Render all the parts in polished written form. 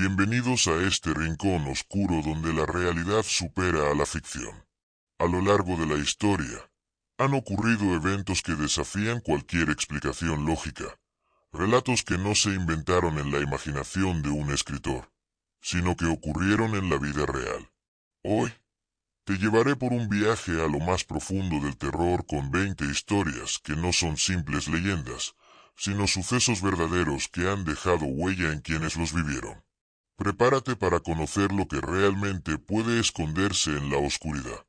Bienvenidos a este rincón oscuro donde la realidad supera a la ficción. A lo largo de la historia, han ocurrido eventos que desafían cualquier explicación lógica, relatos que no se inventaron en la imaginación de un escritor, sino que ocurrieron en la vida real. Hoy, te llevaré por un viaje a lo más profundo del terror con 20 historias que no son simples leyendas, sino sucesos verdaderos que han dejado huella en quienes los vivieron. Prepárate para conocer lo que realmente puede esconderse en la oscuridad.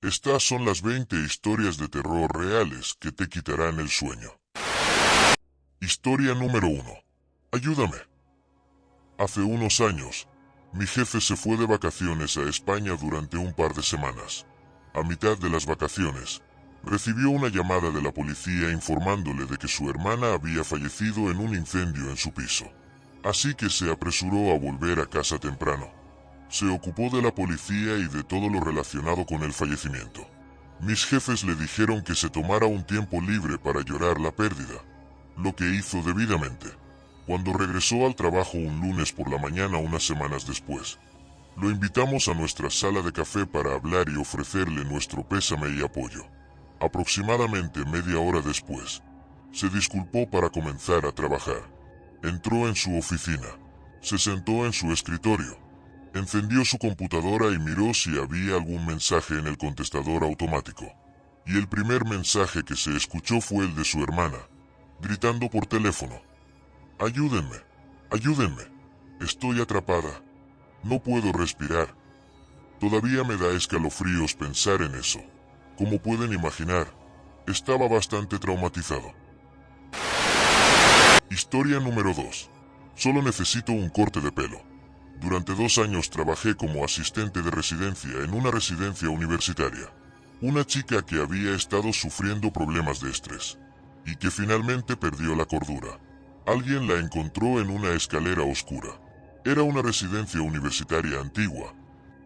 Estas son las 20 historias de terror reales que te quitarán el sueño. Historia número 1. Ayúdame. Hace unos años, mi jefe se fue de vacaciones a España durante un par de semanas. A mitad de las vacaciones, recibió una llamada de la policía informándole de que su hermana había fallecido en un incendio en su piso. Así que se apresuró a volver a casa temprano. Se ocupó de la policía y de todo lo relacionado con el fallecimiento. Mis jefes le dijeron que se tomara un tiempo libre para llorar la pérdida, lo que hizo debidamente. Cuando regresó al trabajo un lunes por la mañana unas semanas después, lo invitamos a nuestra sala de café para hablar y ofrecerle nuestro pésame y apoyo. Aproximadamente media hora después, se disculpó para comenzar a trabajar. Entró en su oficina, se sentó en su escritorio, encendió su computadora y miró si había algún mensaje en el contestador automático. Y el primer mensaje que se escuchó fue el de su hermana, gritando por teléfono: «Ayúdenme, ayúdenme, estoy atrapada, no puedo respirar». Todavía me da escalofríos pensar en eso. Como pueden imaginar, estaba bastante traumatizado. Historia número 2. Solo necesito un corte de pelo. Durante 2 años trabajé como asistente de residencia en una residencia universitaria. Una chica que había estado sufriendo problemas de estrés y que finalmente perdió la cordura. Alguien la encontró en una escalera oscura. Era una residencia universitaria antigua,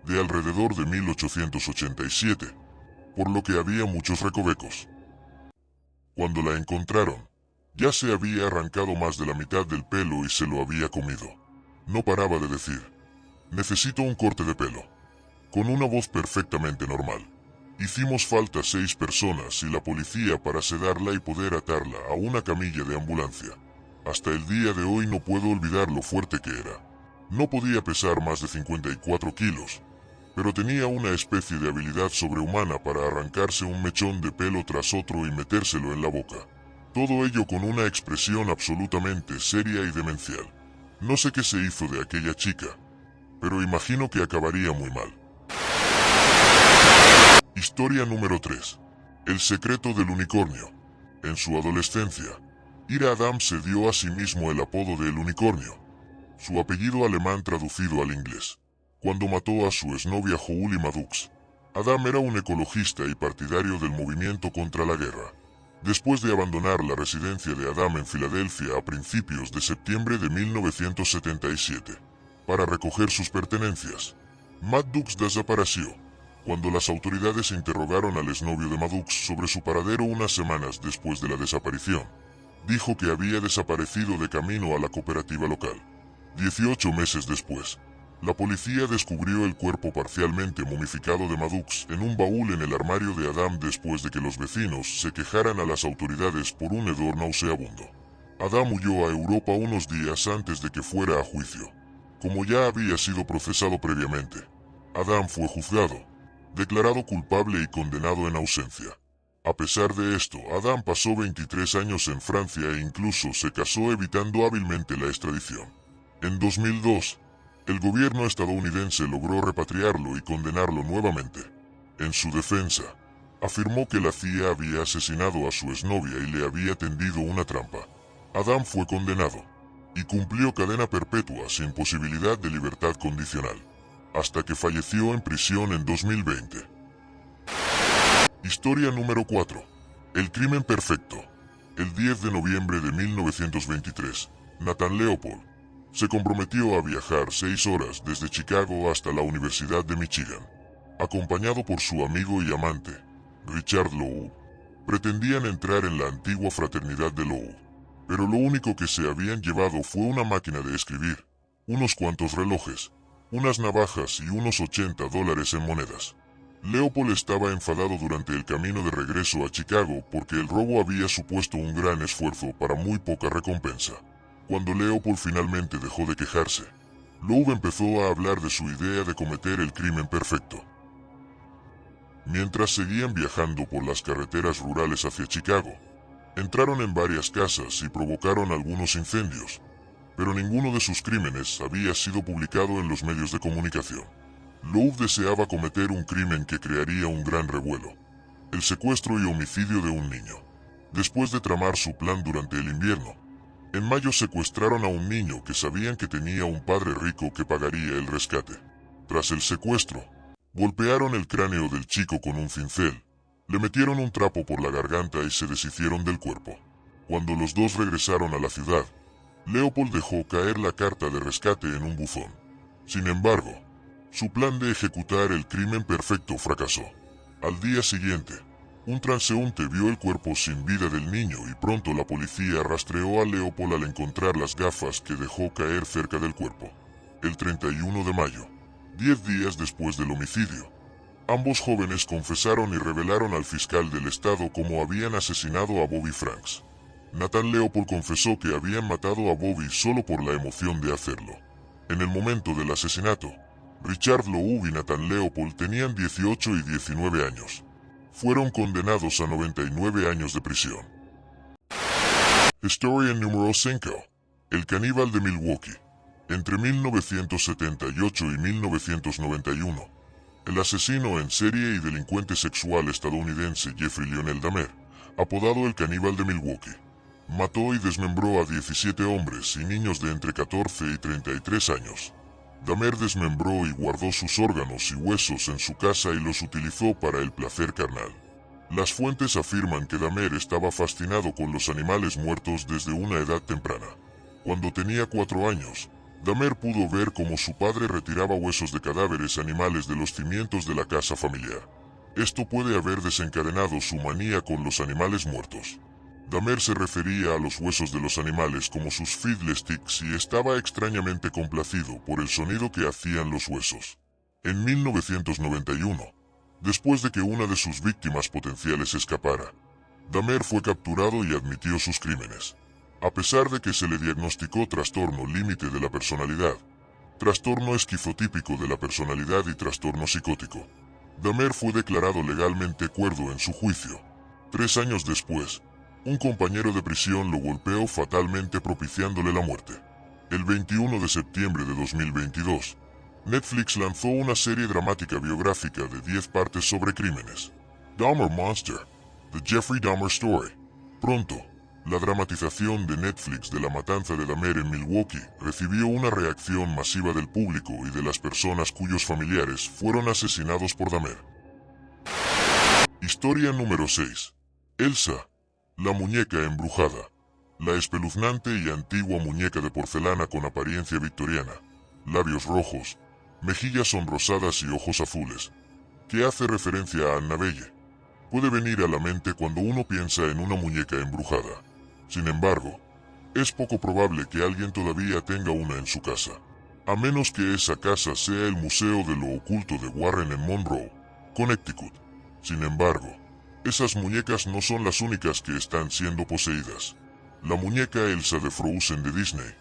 de alrededor de 1887, por lo que había muchos recovecos. Cuando la encontraron, ya se había arrancado más de la mitad del pelo y se lo había comido. No paraba de decir: «Necesito un corte de pelo», con una voz perfectamente normal. Hicimos falta 6 personas y la policía para sedarla y poder atarla a una camilla de ambulancia. Hasta el día de hoy no puedo olvidar lo fuerte que era. No podía pesar más de 54 kilos, pero tenía una especie de habilidad sobrehumana para arrancarse un mechón de pelo tras otro y metérselo en la boca. Todo ello con una expresión absolutamente seria y demencial. No sé qué se hizo de aquella chica, pero imagino que acabaría muy mal. Historia número 3. El secreto del unicornio. En su adolescencia, Ira Adam se dio a sí mismo el apodo de El Unicornio, su apellido alemán traducido al inglés. Cuando mató a su exnovia Jouli Madux, Adam era un ecologista y partidario del movimiento contra la guerra. Después de abandonar la residencia de Adam en Filadelfia a principios de septiembre de 1977, para recoger sus pertenencias, Madux desapareció. Cuando las autoridades interrogaron al exnovio de Madux sobre su paradero unas semanas después de la desaparición, dijo que había desaparecido de camino a la cooperativa local. 18 meses después, la policía descubrió el cuerpo parcialmente momificado de Madux en un baúl en el armario de Adam después de que los vecinos se quejaran a las autoridades por un hedor nauseabundo. Adam huyó a Europa unos días antes de que fuera a juicio. Como ya había sido procesado previamente, Adam fue juzgado, declarado culpable y condenado en ausencia. A pesar de esto, Adam pasó 23 años en Francia e incluso se casó evitando hábilmente la extradición. En 2002, el gobierno estadounidense logró repatriarlo y condenarlo nuevamente. En su defensa, afirmó que la CIA había asesinado a su exnovia y le había tendido una trampa. Adam fue condenado y cumplió cadena perpetua sin posibilidad de libertad condicional, hasta que falleció en prisión en 2020. Historia número 4. El crimen perfecto. El 10 de noviembre de 1923, Nathan Leopold se comprometió a viajar 6 horas desde Chicago hasta la Universidad de Michigan. Acompañado por su amigo y amante, Richard Lowe, pretendían entrar en la antigua fraternidad de Lowe, pero lo único que se habían llevado fue una máquina de escribir, unos cuantos relojes, unas navajas y unos $80 en monedas. Leopold estaba enfadado durante el camino de regreso a Chicago porque el robo había supuesto un gran esfuerzo para muy poca recompensa. Cuando Leopold finalmente dejó de quejarse, Loeb empezó a hablar de su idea de cometer el crimen perfecto. Mientras seguían viajando por las carreteras rurales hacia Chicago, entraron en varias casas y provocaron algunos incendios, pero ninguno de sus crímenes había sido publicado en los medios de comunicación. Loeb deseaba cometer un crimen que crearía un gran revuelo: el secuestro y homicidio de un niño. Después de tramar su plan durante el invierno, en mayo secuestraron a un niño que sabían que tenía un padre rico que pagaría el rescate. Tras el secuestro, golpearon el cráneo del chico con un cincel, le metieron un trapo por la garganta y se deshicieron del cuerpo. Cuando los dos regresaron a la ciudad, Leopold dejó caer la carta de rescate en un buzón. Sin embargo, su plan de ejecutar el crimen perfecto fracasó. Al día siguiente, un transeúnte vio el cuerpo sin vida del niño y pronto la policía rastreó a Leopold al encontrar las gafas que dejó caer cerca del cuerpo. El 31 de mayo, 10 días después del homicidio, ambos jóvenes confesaron y revelaron al fiscal del estado cómo habían asesinado a Bobby Franks. Nathan Leopold confesó que habían matado a Bobby solo por la emoción de hacerlo. En el momento del asesinato, Richard Loeb y Nathan Leopold tenían 18 y 19 años. Fueron condenados a 99 años de prisión. Historia número 5. El caníbal de Milwaukee. Entre 1978 y 1991, el asesino en serie y delincuente sexual estadounidense Jeffrey Lionel Dahmer, apodado el caníbal de Milwaukee, mató y desmembró a 17 hombres y niños de entre 14 y 33 años. Dahmer desmembró y guardó sus órganos y huesos en su casa y los utilizó para el placer carnal. Las fuentes afirman que Dahmer estaba fascinado con los animales muertos desde una edad temprana. Cuando tenía 4 años, Dahmer pudo ver cómo su padre retiraba huesos de cadáveres animales de los cimientos de la casa familiar. Esto puede haber desencadenado su manía con los animales muertos. Dahmer se refería a los huesos de los animales como sus fiddlesticks y estaba extrañamente complacido por el sonido que hacían los huesos. En 1991, después de que una de sus víctimas potenciales escapara, Dahmer fue capturado y admitió sus crímenes. A pesar de que se le diagnosticó trastorno límite de la personalidad, trastorno esquizotípico de la personalidad y trastorno psicótico, Dahmer fue declarado legalmente cuerdo en su juicio. 3 años después, un compañero de prisión lo golpeó fatalmente propiciándole la muerte. El 21 de septiembre de 2022, Netflix lanzó una serie dramática biográfica de 10 partes sobre crímenes. Dahmer Monster, The Jeffrey Dahmer Story. Pronto, la dramatización de Netflix de la matanza de Dahmer en Milwaukee recibió una reacción masiva del público y de las personas cuyos familiares fueron asesinados por Dahmer. Historia número 6. Elsa, la muñeca embrujada. La espeluznante y antigua muñeca de porcelana con apariencia victoriana, labios rojos, mejillas sonrosadas y ojos azules, que hace referencia a Annabelle, puede venir a la mente cuando uno piensa en una muñeca embrujada. Sin embargo, es poco probable que alguien todavía tenga una en su casa, a menos que esa casa sea el Museo de lo Oculto de Warren en Monroe, Connecticut. Sin embargo, esas muñecas no son las únicas que están siendo poseídas. La muñeca Elsa de Frozen de Disney,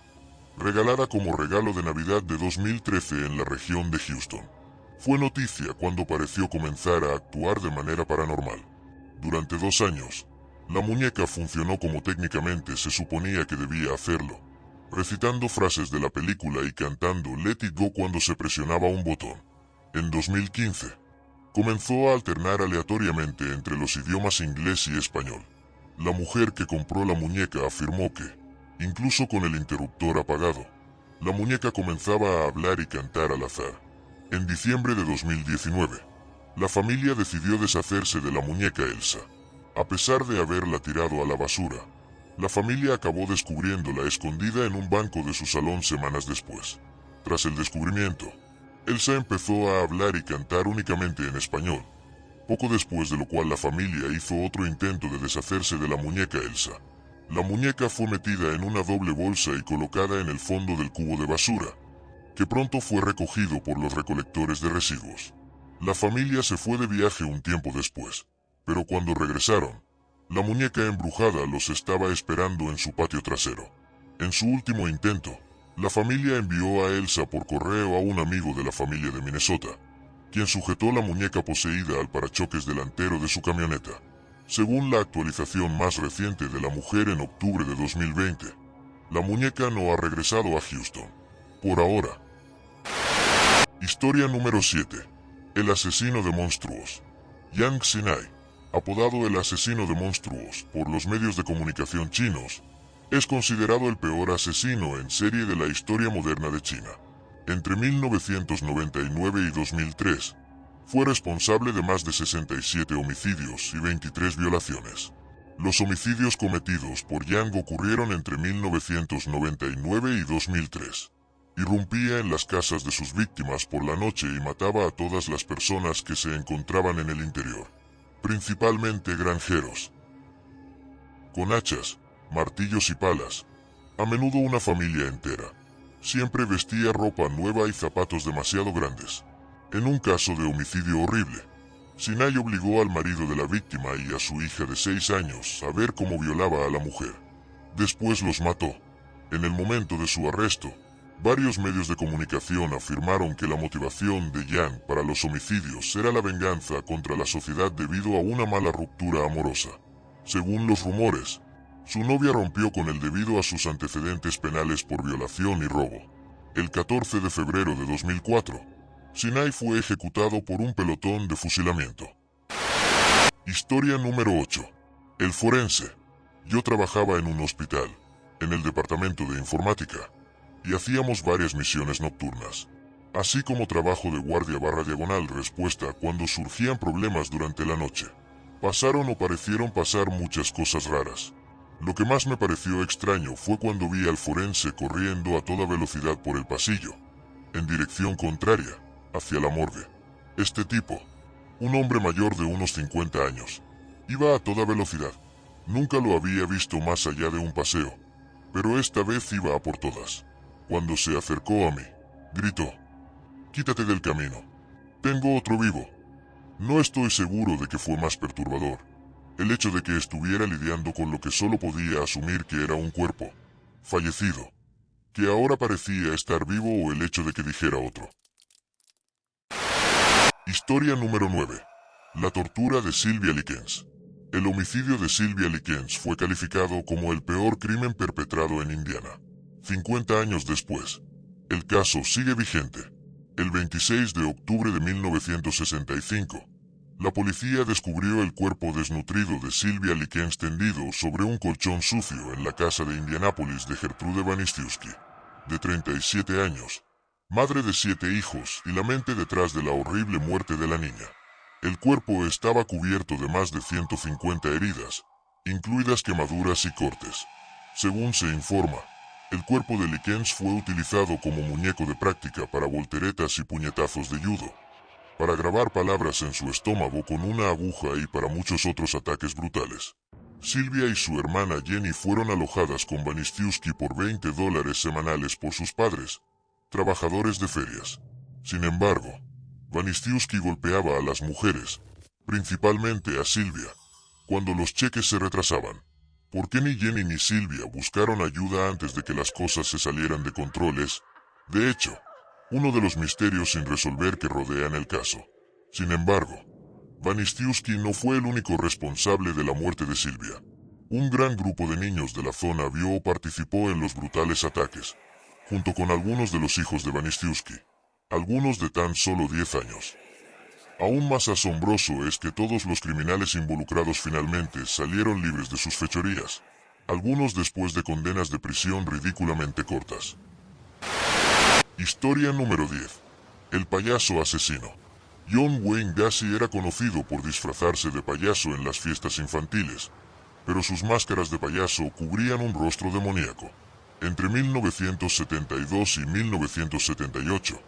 regalada como regalo de Navidad de 2013 en la región de Houston, fue noticia cuando pareció comenzar a actuar de manera paranormal. Durante 2 años, la muñeca funcionó como técnicamente se suponía que debía hacerlo, recitando frases de la película y cantando Let It Go cuando se presionaba un botón. En 2015, comenzó a alternar aleatoriamente entre los idiomas inglés y español. La mujer que compró la muñeca afirmó que, incluso con el interruptor apagado, la muñeca comenzaba a hablar y cantar al azar. En diciembre de 2019, la familia decidió deshacerse de la muñeca Elsa. A pesar de haberla tirado a la basura, la familia acabó descubriéndola escondida en un banco de su salón semanas después. Tras el descubrimiento, Elsa empezó a hablar y cantar únicamente en español, poco después de lo cual la familia hizo otro intento de deshacerse de la muñeca Elsa. La muñeca fue metida en una doble bolsa y colocada en el fondo del cubo de basura, que pronto fue recogido por los recolectores de residuos. La familia se fue de viaje un tiempo después, pero cuando regresaron, la muñeca embrujada los estaba esperando en su patio trasero. En su último intento, la familia envió a Elsa por correo a un amigo de la familia de Minnesota, quien sujetó la muñeca poseída al parachoques delantero de su camioneta. Según la actualización más reciente de la mujer en octubre de 2020, la muñeca no ha regresado a Houston. Por ahora. Historia número 7. El asesino de monstruos. Yang Xinai, apodado el asesino de monstruos por los medios de comunicación chinos, es considerado el peor asesino en serie de la historia moderna de China. Entre 1999 y 2003, fue responsable de más de 67 homicidios y 23 violaciones. Los homicidios cometidos por Yang ocurrieron entre 1999 y 2003. Irrumpía en las casas de sus víctimas por la noche y mataba a todas las personas que se encontraban en el interior, principalmente granjeros. Con hachas, martillos y palas, a menudo una familia entera. Siempre vestía ropa nueva y zapatos demasiado grandes. En un caso de homicidio horrible, Xinai obligó al marido de la víctima y a su hija de 6 años a ver cómo violaba a la mujer. Después los mató. En el momento de su arresto, varios medios de comunicación afirmaron que la motivación de Yang para los homicidios era la venganza contra la sociedad debido a una mala ruptura amorosa. Según los rumores, su novia rompió con él debido a sus antecedentes penales por violación y robo. El 14 de febrero de 2004, Xinai fue ejecutado por un pelotón de fusilamiento. Historia número 8. El forense. Yo trabajaba en un hospital, en el departamento de informática, y hacíamos varias misiones nocturnas, así como trabajo de guardia/diagonal respuesta cuando surgían problemas durante la noche. Pasaron o parecieron pasar muchas cosas raras. Lo que más me pareció extraño fue cuando vi al forense corriendo a toda velocidad por el pasillo, en dirección contraria, hacia la morgue. Este tipo, un hombre mayor de unos 50 años, iba a toda velocidad. Nunca lo había visto más allá de un paseo, pero esta vez iba a por todas. Cuando se acercó a mí, gritó: «¡Quítate del camino! Tengo otro vivo». No estoy seguro de que fue más perturbador el hecho de que estuviera lidiando con lo que solo podía asumir que era un cuerpo fallecido, que ahora parecía estar vivo, o el hecho de que dijera otro. Historia número 9. La tortura de Sylvia Likens. El homicidio de Sylvia Likens fue calificado como el peor crimen perpetrado en Indiana. 50 años después, el caso sigue vigente. El 26 de octubre de 1965, la policía descubrió el cuerpo desnutrido de Sylvia Likens tendido sobre un colchón sucio en la casa de Indianápolis de Gertrude Baniszewski, de 37 años, madre de 7 hijos y la mente detrás de la horrible muerte de la niña. El cuerpo estaba cubierto de más de 150 heridas, incluidas quemaduras y cortes. Según se informa, el cuerpo de Likens fue utilizado como muñeco de práctica para volteretas y puñetazos de judo, para grabar palabras en su estómago con una aguja y para muchos otros ataques brutales. Sylvia y su hermana Jenny fueron alojadas con Baniszewski por $20 semanales por sus padres, trabajadores de ferias. Sin embargo, Baniszewski golpeaba a las mujeres, principalmente a Sylvia, cuando los cheques se retrasaban. ¿Por qué ni Jenny ni Sylvia buscaron ayuda antes de que las cosas se salieran de controles? De hecho, uno de los misterios sin resolver que rodean el caso. Sin embargo, Baniszewski no fue el único responsable de la muerte de Sylvia. Un gran grupo de niños de la zona vio o participó en los brutales ataques, junto con algunos de los hijos de Baniszewski, algunos de tan solo 10 años. Aún más asombroso es que todos los criminales involucrados finalmente salieron libres de sus fechorías, algunos después de condenas de prisión ridículamente cortas. Historia número 10. El payaso asesino. John Wayne Gacy era conocido por disfrazarse de payaso en las fiestas infantiles, pero sus máscaras de payaso cubrían un rostro demoníaco. Entre 1972 y 1978,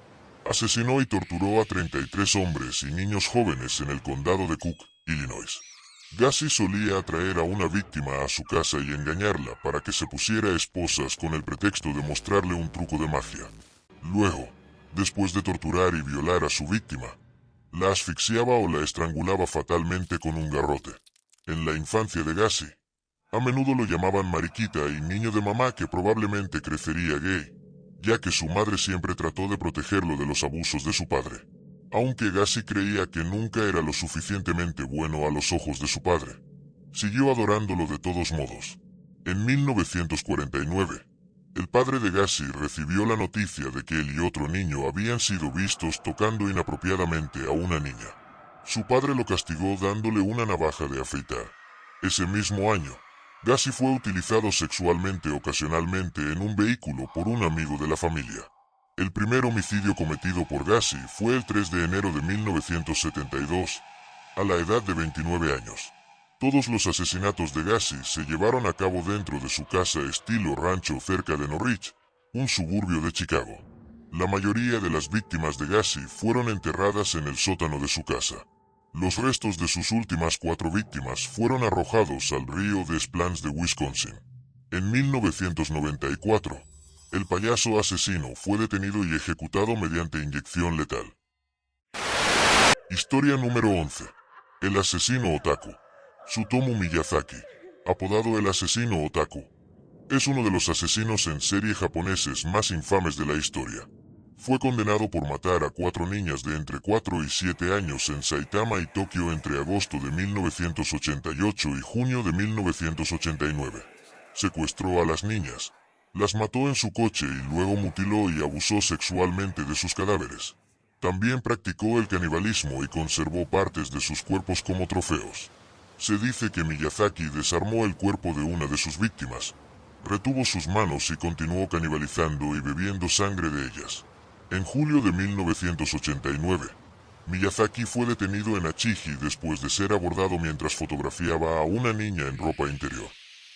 asesinó y torturó a 33 hombres y niños jóvenes en el condado de Cook, Illinois. Gacy solía atraer a una víctima a su casa y engañarla para que se pusiera esposas con el pretexto de mostrarle un truco de magia. Luego, Después de torturar y violar a su víctima, la asfixiaba o la estrangulaba fatalmente con un garrote. En la infancia de Gacy, a menudo lo llamaban mariquita y niño de mamá, que probablemente crecería gay, ya que su madre siempre trató de protegerlo de los abusos de su padre. Aunque Gacy creía que nunca era lo suficientemente bueno a los ojos de su padre, siguió adorándolo de todos modos. En 1949, el padre de Gacy recibió la noticia de que él y otro niño habían sido vistos tocando inapropiadamente a una niña. Su padre lo castigó dándole una navaja de afeitar. Ese mismo año, Gacy fue utilizado sexualmente ocasionalmente en un vehículo por un amigo de la familia. El primer homicidio cometido por Gacy fue el 3 de enero de 1972, a la edad de 29 años. Todos los asesinatos de Gacy se llevaron a cabo dentro de su casa estilo rancho cerca de Norwich, un suburbio de Chicago. La mayoría de las víctimas de Gacy fueron enterradas en el sótano de su casa. Los restos de sus últimas 4 víctimas fueron arrojados al río Des Plaines de Wisconsin. En 1994, el payaso asesino fue detenido y ejecutado mediante inyección letal. Historia número 11. El asesino otaku. Tsutomu Miyazaki, apodado el asesino otaku, es uno de los asesinos en serie japoneses más infames de la historia. Fue condenado por matar a 4 niñas de entre 4 y 7 años en Saitama y Tokio entre agosto de 1988 y junio de 1989. Secuestró a las niñas, las mató en su coche y luego mutiló y abusó sexualmente de sus cadáveres. También practicó el canibalismo y conservó partes de sus cuerpos como trofeos. Se dice que Miyazaki desarmó el cuerpo de una de sus víctimas, retuvo sus manos y continuó canibalizando y bebiendo sangre de ellas. En julio de 1989, Miyazaki fue detenido en Achiji después de ser abordado mientras fotografiaba a una niña en ropa interior.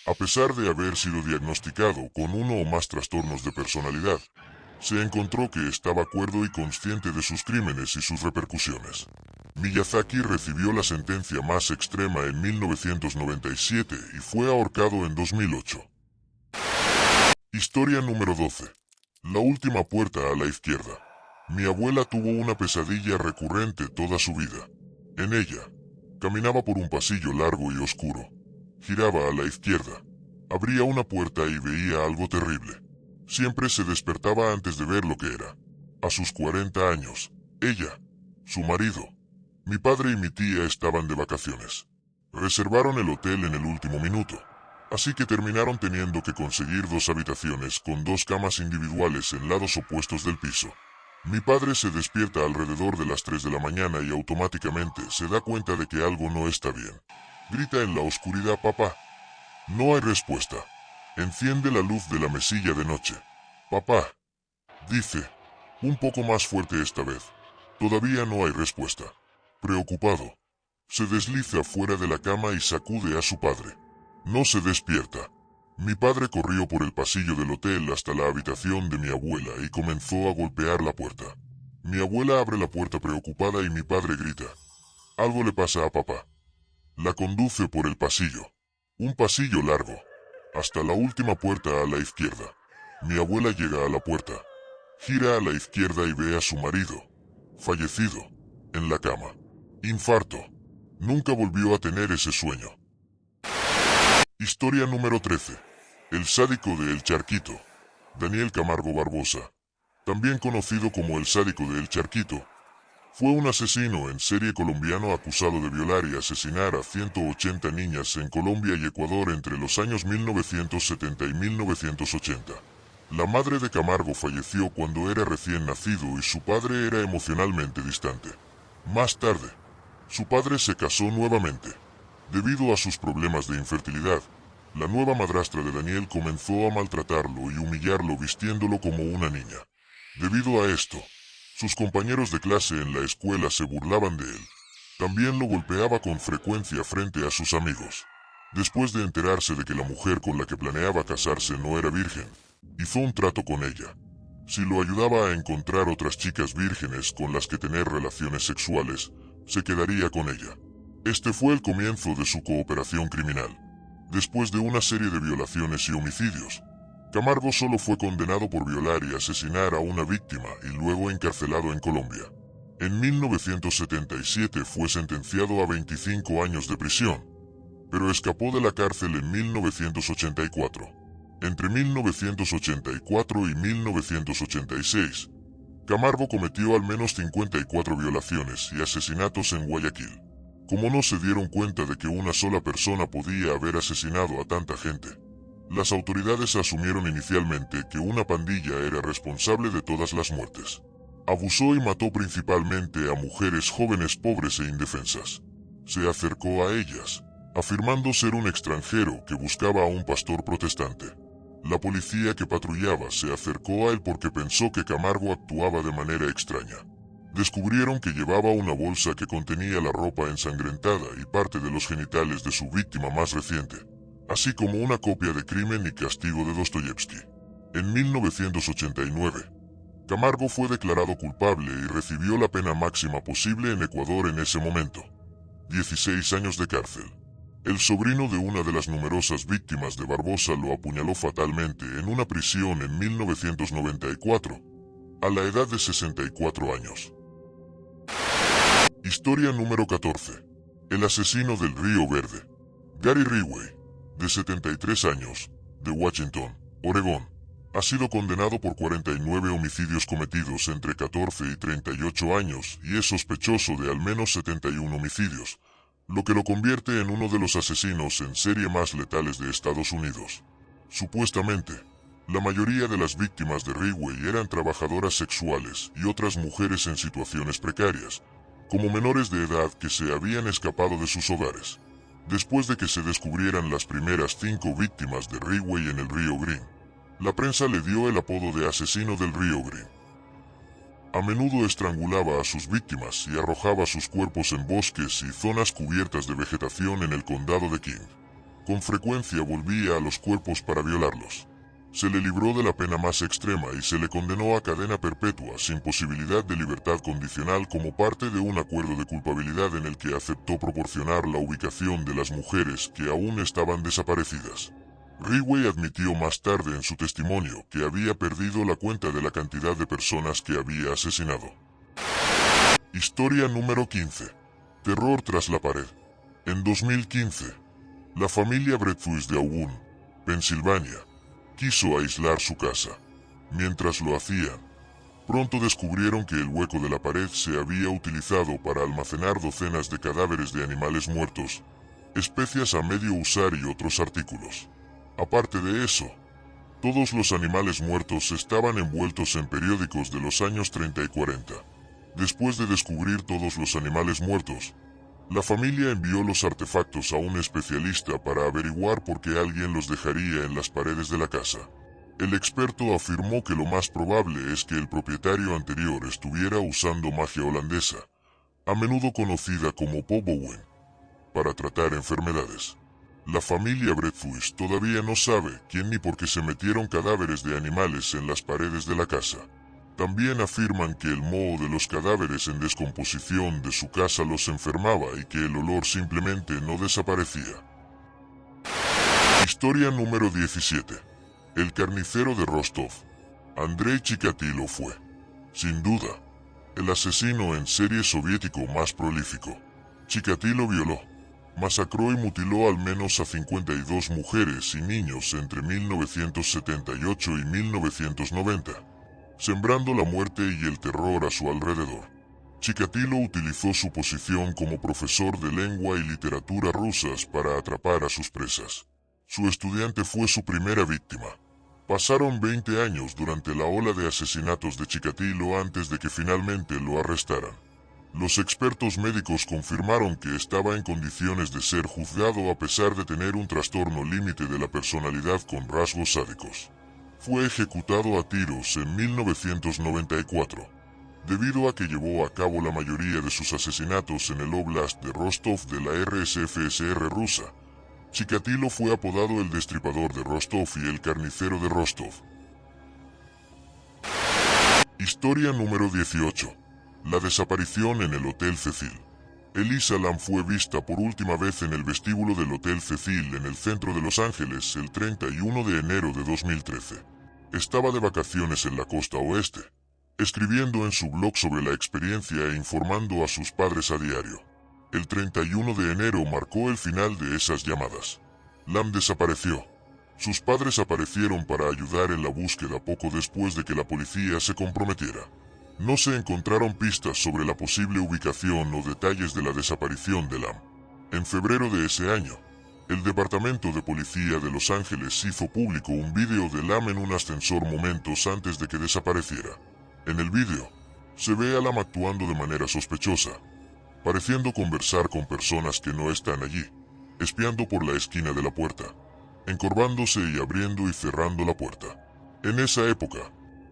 A pesar de haber sido diagnosticado con uno o más trastornos de personalidad, se encontró que estaba cuerdo y consciente de sus crímenes y sus repercusiones. Miyazaki recibió la sentencia más extrema en 1997 y fue ahorcado en 2008. Historia número 12. La última puerta a la izquierda. Mi abuela tuvo una pesadilla recurrente toda su vida. En ella, caminaba por un pasillo largo y oscuro. Giraba a la izquierda, abría una puerta y veía algo terrible. Siempre se despertaba antes de ver lo que era. A sus 40 años, ella, su marido, mi padre y mi tía estaban de vacaciones. Reservaron el hotel en el último minuto, así que terminaron teniendo que conseguir 2 habitaciones con 2 camas individuales en lados opuestos del piso. Mi padre se despierta alrededor de las 3 de la mañana y automáticamente se da cuenta de que algo no está bien. Grita en la oscuridad: «Papá». No hay respuesta. Enciende la luz de la mesilla de noche. «Papá», dice, un poco más fuerte esta vez. Todavía no hay respuesta. Preocupado, se desliza fuera de la cama y sacude a su padre. No se despierta. Mi padre corrió por el pasillo del hotel hasta la habitación de mi abuela y comenzó a golpear la puerta. Mi abuela abre la puerta preocupada y mi padre grita: «Algo le pasa a papá». La conduce por el pasillo. Un pasillo largo, hasta la última puerta a la izquierda. Mi abuela llega a la puerta, gira a la izquierda y ve a su marido, fallecido, en la cama. Infarto. Nunca volvió a tener ese sueño. Historia número 13. El sádico de El Charquito. Daniel Camargo Barbosa, también conocido como el sádico de El Charquito, fue un asesino en serie colombiano acusado de violar y asesinar a 180 niñas en Colombia y Ecuador entre los años 1970 y 1980. La madre de Camargo falleció cuando era recién nacido y su padre era emocionalmente distante. Más tarde, su padre se casó nuevamente. Debido a sus problemas de infertilidad, la nueva madrastra de Daniel comenzó a maltratarlo y humillarlo vistiéndolo como una niña. Debido a esto, sus compañeros de clase en la escuela se burlaban de él. También lo golpeaba con frecuencia frente a sus amigos. Después de enterarse de que la mujer con la que planeaba casarse no era virgen, hizo un trato con ella. Si lo ayudaba a encontrar otras chicas vírgenes con las que tener relaciones sexuales, se quedaría con ella. Este fue el comienzo de su cooperación criminal. Después de una serie de violaciones y homicidios, Camargo solo fue condenado por violar y asesinar a una víctima y luego encarcelado en Colombia. En 1977 fue sentenciado a 25 años de prisión, pero escapó de la cárcel en 1984. Entre 1984 y 1986, Camargo cometió al menos 54 violaciones y asesinatos en Guayaquil. Como no se dieron cuenta de que una sola persona podía haber asesinado a tanta gente, las autoridades asumieron inicialmente que una pandilla era responsable de todas las muertes. Abusó y mató principalmente a mujeres jóvenes pobres e indefensas. Se acercó a ellas, afirmando ser un extranjero que buscaba a un pastor protestante. La policía que patrullaba se acercó a él porque pensó que Camargo actuaba de manera extraña. Descubrieron que llevaba una bolsa que contenía la ropa ensangrentada y parte de los genitales de su víctima más reciente, así como una copia de Crimen y Castigo de Dostoyevsky. En 1989, Camargo fue declarado culpable y recibió la pena máxima posible en Ecuador en ese momento: 16 años de cárcel. El sobrino de una de las numerosas víctimas de Barbosa lo apuñaló fatalmente en una prisión en 1994, a la edad de 64 años. Historia número 14. El asesino del Río Verde. Gary Ridgway, de 73 años, de Washington, Oregón, ha sido condenado por 49 homicidios cometidos entre 14 y 38 años y es sospechoso de al menos 71 homicidios, lo que lo convierte en uno de los asesinos en serie más letales de Estados Unidos. Supuestamente, la mayoría de las víctimas de Ridgway eran trabajadoras sexuales y otras mujeres en situaciones precarias, como menores de edad que se habían escapado de sus hogares. Después de que se descubrieran las primeras 5 víctimas de Ridgway en el Río Green, la prensa le dio el apodo de asesino del Río Green. A menudo estrangulaba a sus víctimas y arrojaba sus cuerpos en bosques y zonas cubiertas de vegetación en el condado de King. Con frecuencia volvía a los cuerpos para violarlos. Se le libró de la pena más extrema y se le condenó a cadena perpetua sin posibilidad de libertad condicional como parte de un acuerdo de culpabilidad en el que aceptó proporcionar la ubicación de las mujeres que aún estaban desaparecidas. Ridgway admitió más tarde en su testimonio que había perdido la cuenta de la cantidad de personas que había asesinado. Historia número 15. Terror tras la pared. En 2015, la familia Breathuis de Auburn, Pensilvania, quiso aislar su casa. Mientras lo hacían, pronto descubrieron que el hueco de la pared se había utilizado para almacenar docenas de cadáveres de animales muertos, especias a medio usar y otros artículos. Aparte de eso, todos los animales muertos estaban envueltos en periódicos de los años 30 y 40. Después de descubrir todos los animales muertos, la familia envió los artefactos a un especialista para averiguar por qué alguien los dejaría en las paredes de la casa. El experto afirmó que lo más probable es que el propietario anterior estuviera usando magia holandesa, a menudo conocida como Pobowen, para tratar enfermedades. La familia Breathuis todavía no sabe quién ni por qué se metieron cadáveres de animales en las paredes de la casa. También afirman que el moho de los cadáveres en descomposición de su casa los enfermaba y que el olor simplemente no desaparecía. Historia número 17. El carnicero de Rostov. Andrei Chikatilo fue, sin duda, el asesino en serie soviético más prolífico. Chikatilo violó, masacró y mutiló al menos a 52 mujeres y niños entre 1978 y 1990, sembrando la muerte y el terror a su alrededor. Chikatilo utilizó su posición como profesor de lengua y literatura rusas para atrapar a sus presas. Su estudiante fue su primera víctima. Pasaron 20 años durante la ola de asesinatos de Chikatilo antes de que finalmente lo arrestaran. Los expertos médicos confirmaron que estaba en condiciones de ser juzgado a pesar de tener un trastorno límite de la personalidad con rasgos sádicos. Fue ejecutado a tiros en 1994, debido a que llevó a cabo la mayoría de sus asesinatos en el Oblast de Rostov de la RSFSR rusa. Chikatilo fue apodado el Destripador de Rostov y el Carnicero de Rostov. Historia número 18. La desaparición en el Hotel Cecil. Elisa Lam fue vista por última vez en el vestíbulo del Hotel Cecil en el centro de Los Ángeles el 31 de enero de 2013. Estaba de vacaciones en la costa oeste, escribiendo en su blog sobre la experiencia e informando a sus padres a diario. El 31 de enero marcó el final de esas llamadas. Lam desapareció. Sus padres aparecieron para ayudar en la búsqueda poco después de que la policía se comprometiera. No se encontraron pistas sobre la posible ubicación o detalles de la desaparición de Lam. En febrero de ese año, el Departamento de Policía de Los Ángeles hizo público un vídeo de Lam en un ascensor momentos antes de que desapareciera. En el vídeo, se ve a Lam actuando de manera sospechosa, pareciendo conversar con personas que no están allí, espiando por la esquina de la puerta, encorvándose y abriendo y cerrando la puerta. En esa época,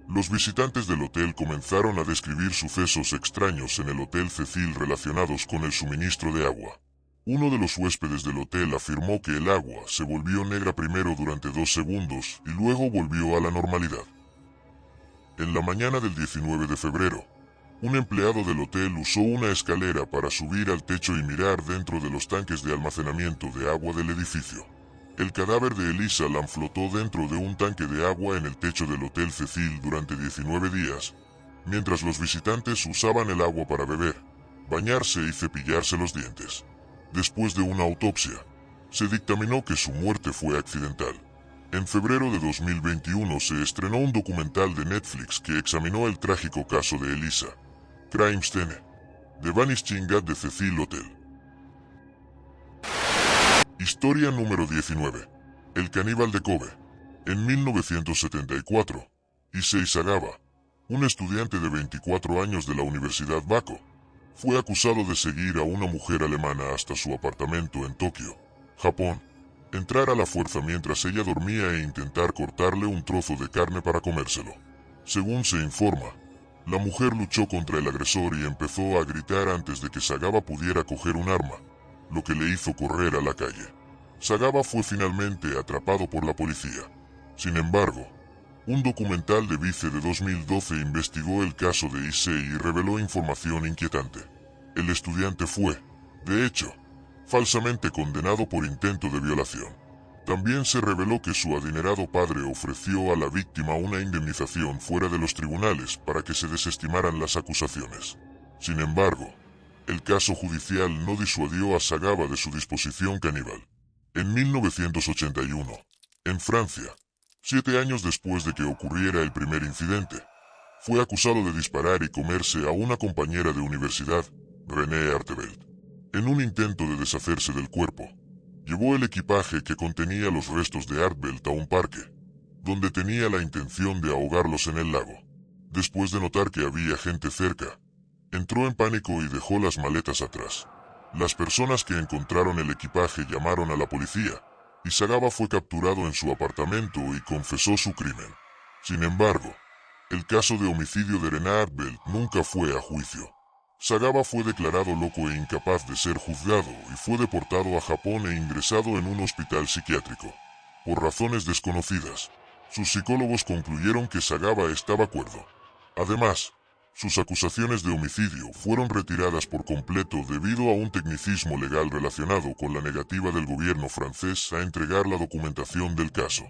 los visitantes del hotel comenzaron a describir sucesos extraños en el Hotel Cecil relacionados con el suministro de agua. Uno de los huéspedes del hotel afirmó que el agua se volvió negra primero durante 2 segundos y luego volvió a la normalidad. En la mañana del 19 de febrero, un empleado del hotel usó una escalera para subir al techo y mirar dentro de los tanques de almacenamiento de agua del edificio. El cadáver de Elisa Lam flotó dentro de un tanque de agua en el techo del Hotel Cecil durante 19 días, mientras los visitantes usaban el agua para beber, bañarse y cepillarse los dientes. Después de una autopsia, se dictaminó que su muerte fue accidental. En febrero de 2021 se estrenó un documental de Netflix que examinó el trágico caso de Elisa, Crime Scene, The Vanishing at the Cecil Hotel. Historia número 19. El caníbal de Kobe. En 1974, Issei Sagawa, un estudiante de 24 años de la Universidad Bako, fue acusado de seguir a una mujer alemana hasta su apartamento en Tokio, Japón, entrar a la fuerza mientras ella dormía e intentar cortarle un trozo de carne para comérselo. Según se informa, la mujer luchó contra el agresor y empezó a gritar antes de que Sagawa pudiera coger un arma, lo que le hizo correr a la calle. Sagawa fue finalmente atrapado por la policía. Sin embargo, un documental de Vice de 2012 investigó el caso de Issei y reveló información inquietante. El estudiante fue, de hecho, falsamente condenado por intento de violación. También se reveló que su adinerado padre ofreció a la víctima una indemnización fuera de los tribunales para que se desestimaran las acusaciones. Sin embargo, el caso judicial no disuadió a Sagawa de su disposición caníbal. En 1981, en Francia, 7 años después de que ocurriera el primer incidente, fue acusado de disparar y comerse a una compañera de universidad, René Artevelt. En un intento de deshacerse del cuerpo, llevó el equipaje que contenía los restos de Artevelt a un parque, donde tenía la intención de ahogarlos en el lago. Después de notar que había gente cerca, entró en pánico y dejó las maletas atrás. Las personas que encontraron el equipaje llamaron a la policía, y Sagawa fue capturado en su apartamento y confesó su crimen. Sin embargo, el caso de homicidio de René Artevelt nunca fue a juicio. Sagawa fue declarado loco e incapaz de ser juzgado y fue deportado a Japón e ingresado en un hospital psiquiátrico. Por razones desconocidas, sus psicólogos concluyeron que Sagawa estaba cuerdo. Además, sus acusaciones de homicidio fueron retiradas por completo debido a un tecnicismo legal relacionado con la negativa del gobierno francés a entregar la documentación del caso.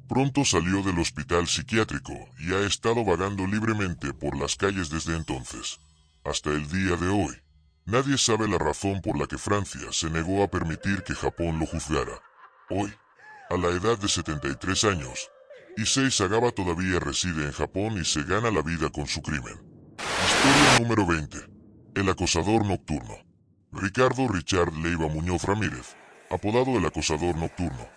Pronto salió del hospital psiquiátrico y ha estado vagando libremente por las calles desde entonces. Hasta el día de hoy, nadie sabe la razón por la que Francia se negó a permitir que Japón lo juzgara. Hoy, a la edad de 73 años, Issei Sagawa todavía reside en Japón y se gana la vida con su crimen. Historia número 20. El acosador nocturno. Ricardo Richard Leiva Muñoz Ramírez, apodado el acosador nocturno,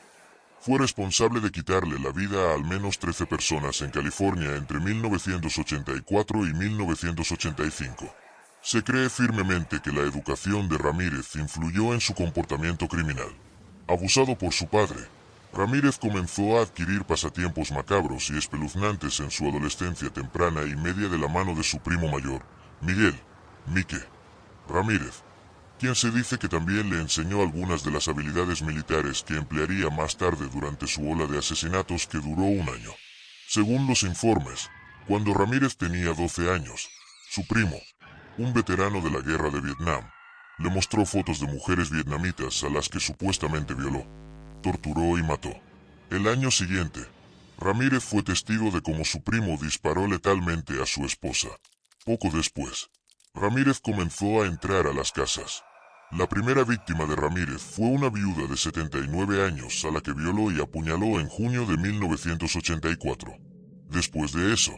fue responsable de quitarle la vida a al menos 13 personas en California entre 1984 y 1985. Se cree firmemente que la educación de Ramírez influyó en su comportamiento criminal. Abusado por su padre, Ramírez comenzó a adquirir pasatiempos macabros y espeluznantes en su adolescencia temprana y media de la mano de su primo mayor, Miguel Mique Ramírez, quien se dice que también le enseñó algunas de las habilidades militares que emplearía más tarde durante su ola de asesinatos que duró un año. Según los informes, cuando Ramírez tenía 12 años, su primo, un veterano de la guerra de Vietnam, Le mostró fotos de mujeres vietnamitas a las que supuestamente violó, torturó y mató. El año siguiente, Ramírez fue testigo de cómo su primo disparó letalmente a su esposa. Poco después, Ramírez comenzó a entrar a las casas. La primera víctima de Ramírez fue una viuda de 79 años a la que violó y apuñaló en junio de 1984. Después de eso,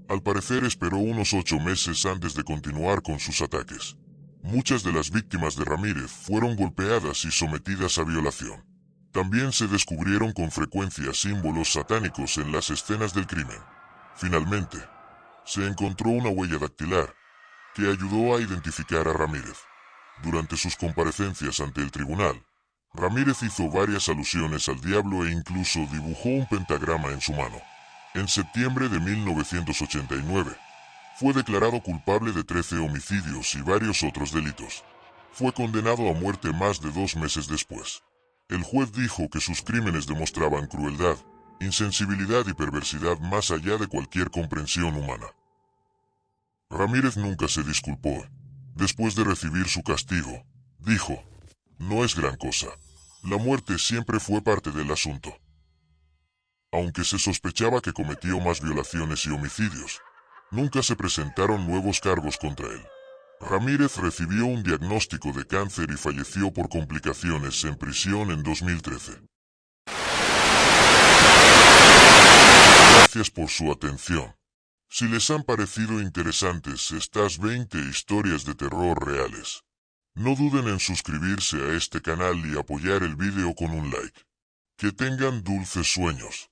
al parecer esperó unos 8 meses antes de continuar con sus ataques. Muchas de las víctimas de Ramírez fueron golpeadas y sometidas a violación. También se descubrieron con frecuencia símbolos satánicos en las escenas del crimen. Finalmente, se encontró una huella dactilar que ayudó a identificar a Ramírez. Durante sus comparecencias ante el tribunal, Ramírez hizo varias alusiones al diablo e incluso dibujó un pentagrama en su mano. En septiembre de 1989, fue declarado culpable de 13 homicidios y varios otros delitos. Fue condenado a muerte más de 2 meses después. El juez dijo que sus crímenes demostraban crueldad, insensibilidad y perversidad más allá de cualquier comprensión humana. Ramírez nunca se disculpó. Después de recibir su castigo, dijo: "No es gran cosa. La muerte siempre fue parte del asunto". Aunque se sospechaba que cometió más violaciones y homicidios, nunca se presentaron nuevos cargos contra él. Ramírez recibió un diagnóstico de cáncer y falleció por complicaciones en prisión en 2013. Gracias por su atención. Si les han parecido interesantes estas 20 historias de terror reales, no duden en suscribirse a este canal y apoyar el video con un like. Que tengan dulces sueños.